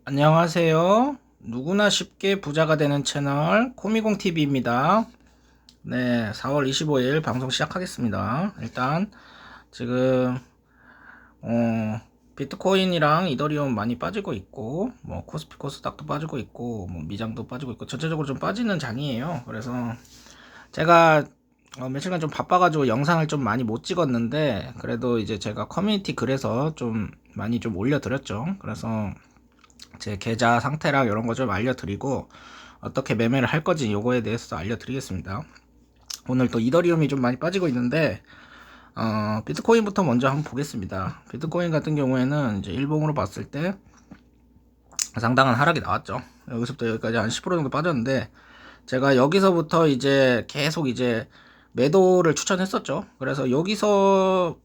안녕하세요. 누구나 쉽게 부자가 되는 채널 코미공TV입니다. 네, 4월 25일 방송 시작하겠습니다. 일단 지금 비트코인이랑 이더리움 많이 빠지고 있고 뭐 코스피 코스닥도 빠지고 있고 뭐 미장도 빠지고 있고 전체적으로 좀 빠지는 장이에요. 그래서 제가 며칠간 좀 바빠가지고 영상을 좀 많이 못 찍었는데 그래도 이제 제가 커뮤니티 글에서 좀 많이 좀 올려드렸죠. 그래서 제 계좌 상태랑 이런 거 좀 알려드리고 어떻게 매매를 할 건지 요거에 대해서 알려드리겠습니다. 오늘 또 이더리움이 좀 많이 빠지고 있는데 비트코인부터 먼저 한번 보겠습니다. 비트코인 같은 경우에는 이제 일봉으로 봤을 때 상당한 하락이 나왔죠. 여기서부터 여기까지 한 10% 정도 빠졌는데 제가 여기서부터 이제 계속 이제 매도를 추천했었죠. 그래서 여기서부터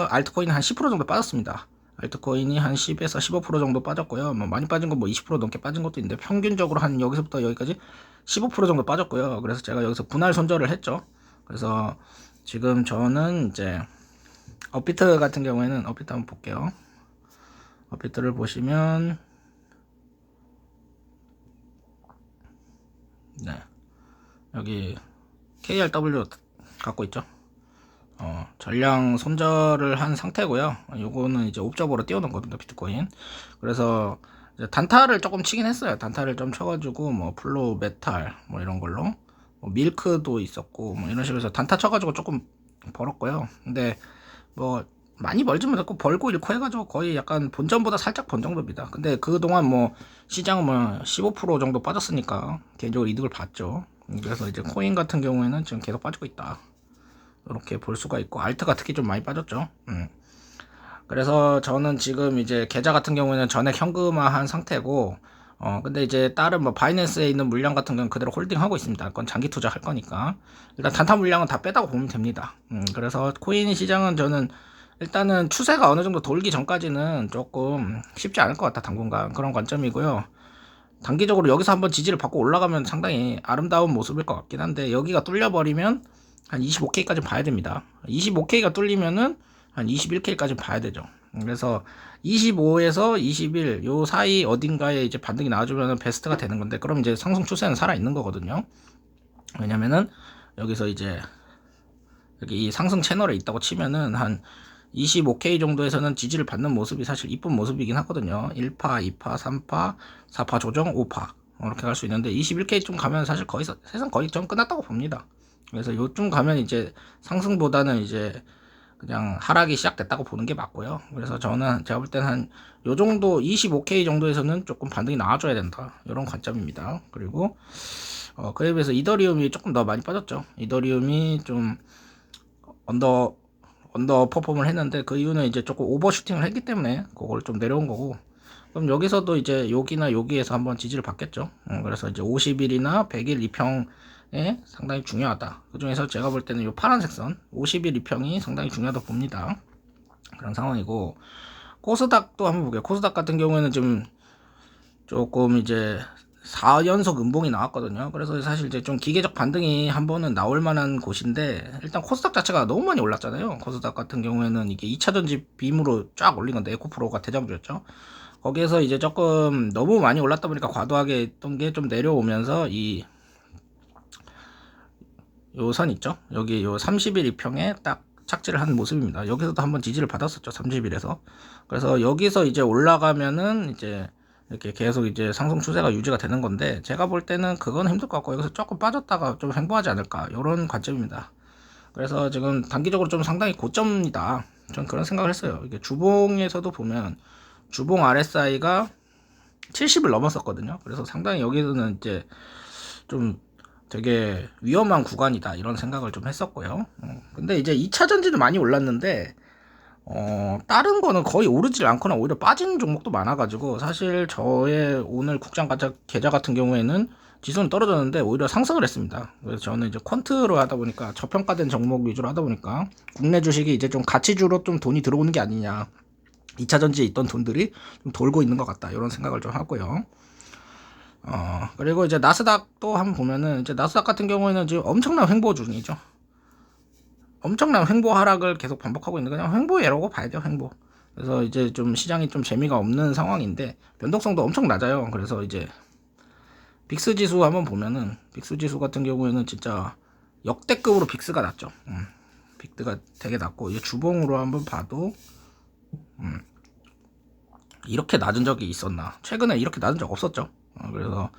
알트코인 한 10% 정도 빠졌습니다. 알트코인이 한 10에서 15% 정도 빠졌고요. 뭐 많이 빠진 건 뭐 20% 넘게 빠진 것도 있는데 평균적으로 한 여기서부터 여기까지 15% 정도 빠졌고요. 그래서 제가 여기서 분할 손절을 했죠. 그래서 지금 저는 이제 업비트 같은 경우에는 업비트 한번 볼게요. 업비트를 보시면 네, 여기 KRW 갖고 있죠. 전량 손절을 한 상태고요. 요거는 이제 옵저버로 띄워놓은 겁니다, 비트코인. 그래서 이제 단타를 조금 치긴 했어요. 단타를 좀 쳐가지고 뭐 플로우 메탈 뭐 이런 걸로 뭐 밀크도 있었고 뭐 이런 식으로 해서 단타 쳐가지고 조금 벌었고요. 근데 뭐 많이 벌지 못했고 벌고 잃고 해가지고 거의 약간 본전보다 살짝 번 정도입니다. 근데 그동안 뭐 시장은 뭐 15% 정도 빠졌으니까 개인적으로 이득을 봤죠. 그래서 이제 코인 같은 경우에는 지금 계속 빠지고 있다. 이렇게 볼 수가 있고 알트가 특히 좀 많이 빠졌죠. 그래서 저는 지금 이제 계좌 같은 경우에는 전액 현금화한 상태고 근데 이제 다른 뭐 바이낸스에 있는 물량 같은 경우는 그대로 홀딩하고 있습니다. 그건 장기 투자할 거니까 일단 단타 물량은 다 빼다고 보면 됩니다. 그래서 코인 시장은 저는 일단은 추세가 어느 정도 돌기 전까지는 조금 쉽지 않을 것 같다, 당분간. 그런 관점이고요. 단기적으로 여기서 한번 지지를 받고 올라가면 상당히 아름다운 모습일 것 같긴 한데 여기가 뚫려버리면 한 25K까지 봐야 됩니다. 25K가 뚫리면은 한 21K까지 봐야 되죠. 그래서 25에서 21 요 사이 어딘가에 이제 반등이 나와주면 베스트가 되는 건데 그럼 이제 상승 추세는 살아 있는 거거든요. 왜냐면은 여기서 이제 여기 이 상승 채널에 있다고 치면은 한 25K 정도에서는 지지를 받는 모습이 사실 이쁜 모습이긴 하거든요. 1파, 2파, 3파, 4파 조정, 5파 이렇게 갈 수 있는데 21K 좀 가면 사실 거의 세상 거의 전 끝났다고 봅니다. 그래서 요쯤 가면 이제 상승보다는 이제 그냥 하락이 시작됐다고 보는 게 맞고요. 그래서 저는 제가 볼 때는 한 요 정도 25K 정도에서는 조금 반등이 나와줘야 된다, 이런 관점입니다. 그리고 그에 비해서 이더리움이 조금 더 많이 빠졌죠. 이더리움이 좀 언더 퍼폼을 했는데 그 이유는 이제 조금 오버슈팅을 했기 때문에 그걸 좀 내려온 거고, 그럼 여기서도 이제 여기나 여기에서 한번 지지를 받겠죠. 그래서 이제 50일이나 100일 이평에 상당히 중요하다. 그 중에서 제가 볼 때는 이 파란색 선 50일 이평이 상당히 중요하다 봅니다. 그런 상황이고, 코스닥도 한번 볼게요. 코스닥 같은 경우에는 지금 조금 이제 4연속 음봉이 나왔거든요. 그래서 사실 이제 좀 기계적 반등이 한 번은 나올 만한 곳인데 일단 코스닥 자체가 너무 많이 올랐잖아요. 코스닥 같은 경우에는 이게 2차전지 빔으로 쫙 올린 건데 에코프로가 대장주였죠. 거기에서 이제 조금 너무 많이 올랐다 보니까 과도하게 했던 게 좀 내려오면서 이 요 선 있죠. 여기 요 30일 이평에 딱 착지를 한 모습입니다. 여기서도 한번 지지를 받았었죠. 30일에서. 그래서 여기서 이제 올라가면은 이제 이렇게 계속 이제 상승 추세가 유지가 되는 건데 제가 볼 때는 그건 힘들 것 같고 여기서 조금 빠졌다가 좀 횡보하지 않을까, 이런 관점입니다. 그래서 지금 단기적으로 좀 상당히 고점이다, 전 그런 생각을 했어요. 이게 주봉에서도 보면 주봉 RSI가 70을 넘었었거든요. 그래서 상당히 여기서는 이제 좀 되게 위험한 구간이다, 이런 생각을 좀 했었고요. 근데 이제 2차 전지는 많이 올랐는데 다른 거는 거의 오르질 않거나 오히려 빠지는 종목도 많아가지고 사실 저의 오늘 국장 계좌 같은 경우에는 지수는 떨어졌는데 오히려 상승을 했습니다. 그래서 저는 이제 퀀트로 하다 보니까 저평가된 종목 위주로 하다 보니까 국내 주식이 이제 좀 가치주로 좀 돈이 들어오는 게 아니냐, 2차 전지에 있던 돈들이 좀 돌고 있는 것 같다, 이런 생각을 좀 하고요. 그리고 이제 나스닥도 한번 보면은 이제 나스닥 같은 경우에는 지금 엄청난 횡보 중이죠. 엄청난 횡보 하락을 계속 반복하고 있는, 그냥 횡보예라고 봐야 돼요. 횡보. 그래서 이제 좀 시장이 좀 재미가 없는 상황인데 변동성도 엄청 낮아요. 그래서 이제 빅스 지수 한번 보면은 빅스 지수 같은 경우에는 진짜 역대급으로 빅스가 낮죠. 빅스가 되게 낮고 이제 주봉으로 한번 봐도 이렇게 낮은 적이 있었나? 최근에 이렇게 낮은 적 없었죠. 그래서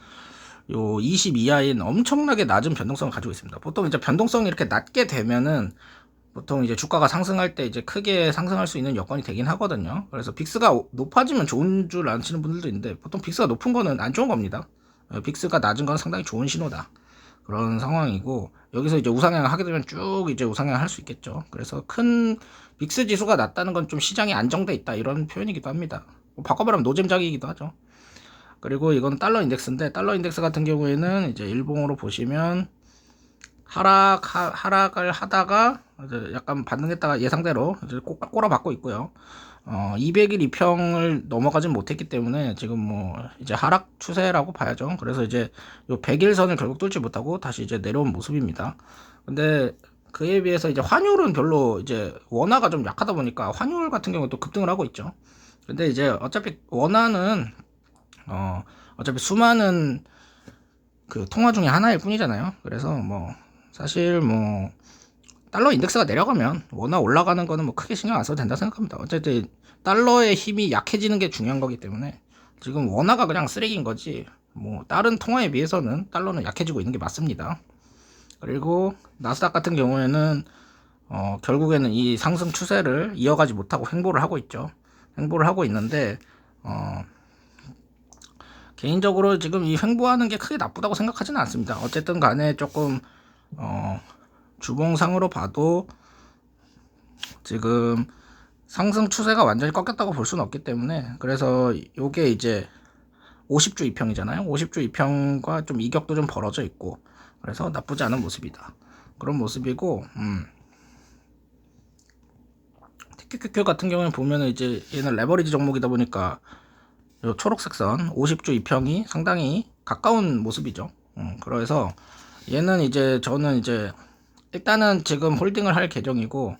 요 20 이하인 엄청나게 낮은 변동성을 가지고 있습니다. 보통 이제 변동성이 이렇게 낮게 되면은 보통 이제 주가가 상승할 때 이제 크게 상승할 수 있는 여건이 되긴 하거든요. 그래서 빅스가 높아지면 좋은 줄 아시는 분들도 있는데 보통 빅스가 높은 거는 안 좋은 겁니다. 빅스가 낮은 건 상당히 좋은 신호다. 그런 상황이고 여기서 이제 우상향을 하게 되면 쭉 이제 우상향을 할 수 있겠죠. 그래서 큰 빅스 지수가 낮다는 건 좀 시장이 안정돼 있다 이런 표현이기도 합니다. 바꿔말하면 노잼작이기도 하죠. 그리고 이건 달러 인덱스인데 달러 인덱스 같은 경우에는 이제 일봉으로 보시면 하락을 하다가 이제 약간 반등했다가 예상대로 이제 꼬라박고 있고요. 200일 이평을 넘어가진 못했기 때문에 지금 뭐 이제 하락 추세라고 봐야죠. 그래서 이제 요 100일선을 결국 뚫지 못하고 다시 이제 내려온 모습입니다. 근데 그에 비해서 이제 환율은 별로 이제 원화가 좀 약하다 보니까 환율 같은 경우도 급등을 하고 있죠. 근데 이제 어차피 원화는 어차피 수많은 그 통화 중에 하나일 뿐이잖아요. 그래서 뭐 사실 뭐 달러 인덱스가 내려가면 원화 올라가는 거는 뭐 크게 신경 안 써도 된다 생각합니다. 어쨌든 달러의 힘이 약해지는 게 중요한 거기 때문에 지금 원화가 그냥 쓰레기인 거지 뭐 다른 통화에 비해서는 달러는 약해지고 있는 게 맞습니다. 그리고 나스닥 같은 경우에는 결국에는 이 상승 추세를 이어가지 못하고 횡보를 하고 있죠. 횡보를 하고 있는데 개인적으로 지금 이 횡보하는 게 크게 나쁘다고 생각하지는 않습니다. 어쨌든 간에 조금 주봉상으로 봐도 지금 상승 추세가 완전히 꺾였다고 볼 수는 없기 때문에 그래서 요게 이제 50주 이평이잖아요. 50주 이평과 좀 이격도 좀 벌어져 있고 그래서 나쁘지 않은 모습이다. 그런 모습이고 TQQQ 같은 경우는 보면은 이제 얘는 레버리지 종목이다 보니까 요 초록색 선 50주 이평이 상당히 가까운 모습이죠. 그래서 얘는 이제 저는 이제 일단은 지금 홀딩을 할 계정이고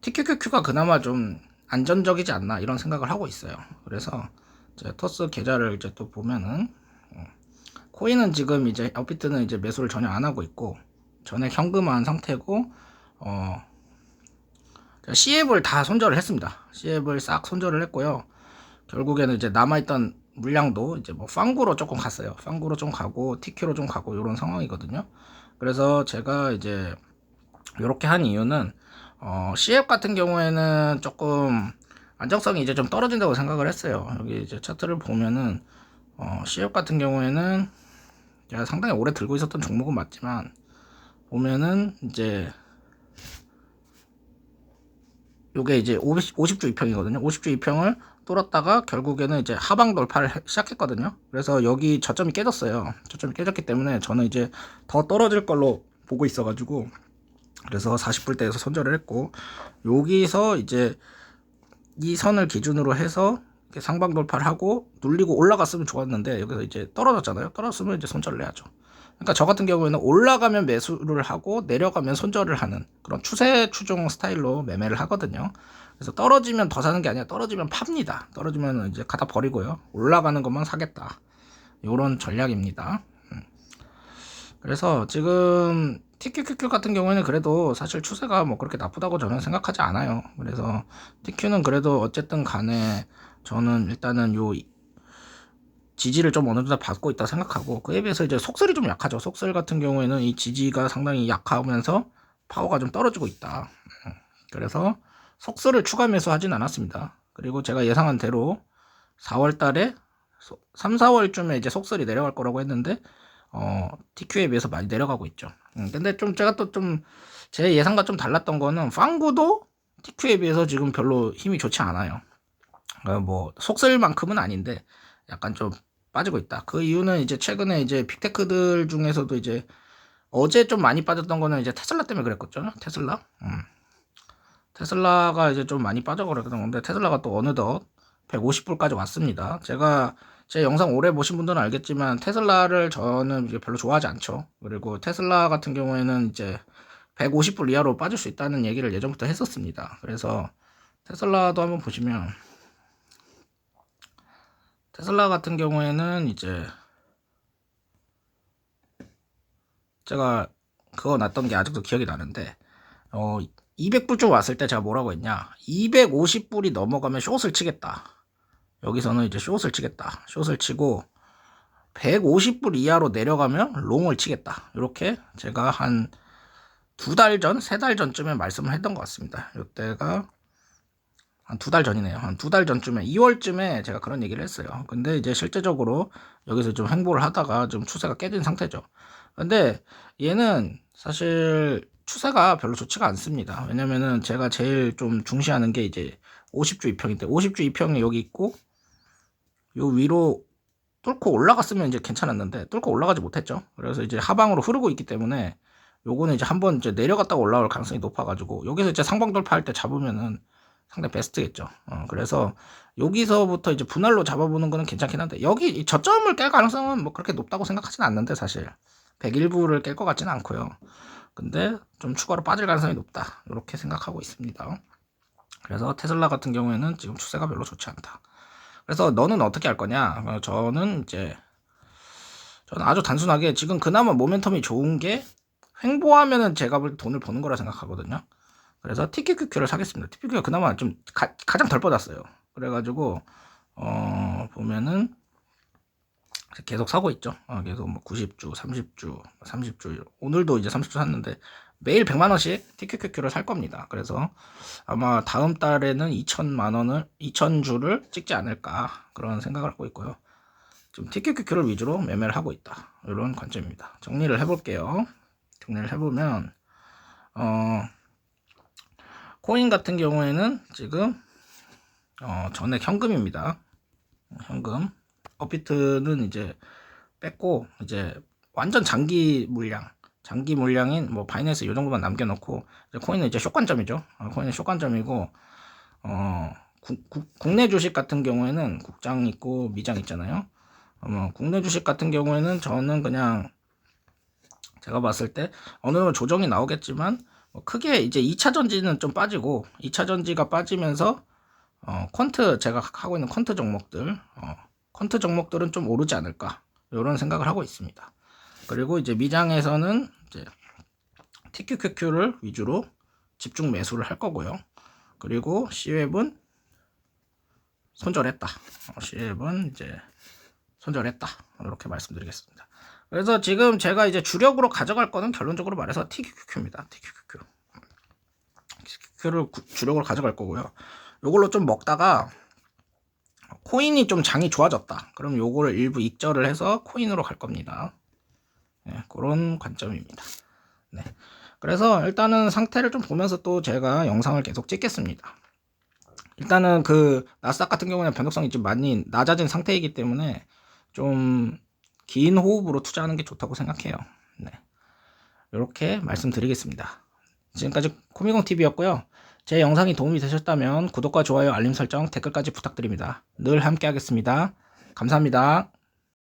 TQQQ가 그나마 좀 안전적이지 않나 이런 생각을 하고 있어요. 그래서 이제 토스 계좌를 이제 또 보면은 코인은 지금 이제 업비트는 이제 매수를 전혀 안 하고 있고 전액 현금화한 상태고 C앱을 다 손절을 했습니다. C앱을 싹 손절을 했고요. 결국에는 이제 남아있던 물량도 이제 뭐 빵구로 조금 갔어요. 빵구로 좀 가고 TQ로 좀 가고 이런 상황이거든요. 그래서 제가 이제 이렇게 한 이유는 C앱 같은 경우에는 조금 안정성이 이제 좀 떨어진다고 생각을 했어요. 여기 이제 차트를 보면은 C앱 같은 경우에는 제가 상당히 오래 들고 있었던 종목은 맞지만 보면은 이제 요게 이제 50주 이평이거든요. 50주 이평을 뚫었다가 결국에는 이제 하방 돌파를 시작했거든요. 그래서 여기 저점이 깨졌어요. 저점이 깨졌기 때문에 저는 이제 더 떨어질 걸로 보고 있어가지고 그래서 40불대에서 손절을 했고 여기서 이제 이 선을 기준으로 해서 상방 돌파를 하고 눌리고 올라갔으면 좋았는데 여기서 이제 떨어졌잖아요. 떨어졌으면 이제 손절을 해야죠. 그러니까 저 같은 경우에는 올라가면 매수를 하고 내려가면 손절을 하는 그런 추세 추종 스타일로 매매를 하거든요. 그래서 떨어지면 더 사는 게 아니라 떨어지면 팝니다. 떨어지면 이제 갖다 버리고요. 올라가는 것만 사겠다. 이런 전략입니다. 그래서 지금 TQQQ 같은 경우에는 그래도 사실 추세가 뭐 그렇게 나쁘다고 저는 생각하지 않아요. 그래서 TQ는 그래도 어쨌든 간에 저는 일단은 요 지지를 좀 어느 정도 받고 있다 생각하고 그에 비해서 이제 속설이 좀 약하죠. 속설 같은 경우에는 이 지지가 상당히 약하면서 파워가 좀 떨어지고 있다. 그래서 속설을 추가 매수하진 않았습니다. 그리고 제가 예상한 대로 4월 달에 3, 4월쯤에 이제 속설이 내려갈 거라고 했는데 TQ에 비해서 많이 내려가고 있죠. 근데 좀 제가 또 좀 제 예상과 좀 달랐던 거는 빵구도 TQ에 비해서 지금 별로 힘이 좋지 않아요. 뭐 속설만큼은 아닌데 약간 좀 빠지고 있다. 그 이유는 이제 최근에 이제 빅테크들 중에서도 이제 어제 좀 많이 빠졌던 거는 이제 테슬라 때문에 그랬거든요. 테슬라. 테슬라가 이제 좀 많이 빠져버렸던 건데 테슬라가 또 어느덧 150불까지 왔습니다. 제가 제 영상 오래 보신 분들은 알겠지만 테슬라를 저는 이제 별로 좋아하지 않죠. 그리고 테슬라 같은 경우에는 이제 150불 이하로 빠질 수 있다는 얘기를 예전부터 했었습니다. 그래서 테슬라도 한번 보시면, 테슬라 같은 경우에는 이제 제가 그거 났던 게 아직도 기억이 나는데 200불 좀 왔을 때 제가 뭐라고 했냐, 250불이 넘어가면 숏을 치겠다. 여기서는 이제 숏을 치겠다. 숏을 치고 150불 이하로 내려가면 롱을 치겠다. 이렇게 제가 한 2달 전, 3달 전쯤에 말씀을 했던 것 같습니다. 이때가 한 2달 전이네요. 한 2달 전쯤에 2월쯤에 제가 그런 얘기를 했어요. 근데 이제 실제적으로 여기서 좀 횡보를 하다가 좀 추세가 깨진 상태죠. 근데 얘는 사실 추세가 별로 좋지가 않습니다. 왜냐면은 제가 제일 좀 중시하는 게 이제 50주 이평인데, 50주 이평이 여기 있고 요 위로 뚫고 올라갔으면 이제 괜찮았는데 뚫고 올라가지 못했죠. 그래서 이제 하방으로 흐르고 있기 때문에 요거는 이제 한번 이제 내려갔다가 올라올 가능성이 높아가지고 여기서 이제 상방 돌파할 때 잡으면은 상당히 베스트겠죠. 그래서 여기서부터 이제 분할로 잡아보는 거는 괜찮긴 한데, 여기 저점을 깰 가능성은 뭐 그렇게 높다고 생각하지는 않는데, 사실 101부를 깰 것 같지는 않고요. 근데 좀 추가로 빠질 가능성이 높다, 이렇게 생각하고 있습니다. 그래서 테슬라 같은 경우에는 지금 추세가 별로 좋지 않다. 그래서 너는 어떻게 할 거냐? 저는 아주 단순하게 지금 그나마 모멘텀이 좋은 게 횡보하면은 제가 돈을 버는 거라 생각하거든요. 그래서 TQQQ를 사겠습니다. TQQQ가 그나마 좀 가장 덜 뻗었어요. 그래가지고 보면은 계속 사고 있죠. 계속 뭐 90주, 30주, 30주, 오늘도 이제 30주 샀는데 매일 100만원씩 TQQQ를 살 겁니다. 그래서 아마 다음 달에는 2,000주를 찍지 않을까, 그런 생각을 하고 있고요. 좀 TQQQ를 위주로 매매를 하고 있다, 이런 관점입니다. 정리를 해볼게요. 정리를 해보면 코인 같은 경우에는 지금 전액 현금입니다. 현금. 업비트는 이제 뺐고 이제 완전 장기 물량인 뭐 바이낸스 이 정도만 남겨놓고, 이제 코인은 이제 숏관점이죠. 코인은 숏관점이고, 국내 주식 같은 경우에는 국장 있고 미장 있잖아요. 국내 주식 같은 경우에는 저는 그냥 제가 봤을 때 어느 정도 조정이 나오겠지만 크게 이제 2차 전지는 좀 빠지고, 2차 전지가 빠지면서 퀀트, 제가 하고 있는 퀀트 종목들은 좀 오르지 않을까, 이런 생각을 하고 있습니다. 그리고 이제 미장에서는 이제 TQQQ를 위주로 집중 매수를 할 거고요. 그리고 C웹은 손절했다. C웹은 이제 손절했다, 이렇게 말씀드리겠습니다. 그래서 지금 제가 이제 주력으로 가져갈 거는 결론적으로 말해서 TQQQ입니다. TQQQ를 주력으로 가져갈 거고요. 요걸로 좀 먹다가 코인이 좀 장이 좋아졌다, 그럼 요거를 일부 익절을 해서 코인으로 갈 겁니다. 네, 그런 관점입니다. 네. 그래서 일단은 상태를 좀 보면서 또 제가 영상을 계속 찍겠습니다. 일단은 그 나스닥 같은 경우는 변동성이 좀 많이 낮아진 상태이기 때문에 좀 긴 호흡으로 투자하는 게 좋다고 생각해요. 네. 이렇게 말씀드리겠습니다. 지금까지 코미공TV였고요. 제 영상이 도움이 되셨다면 구독과 좋아요, 알림 설정, 댓글까지 부탁드립니다. 늘 함께 하겠습니다. 감사합니다.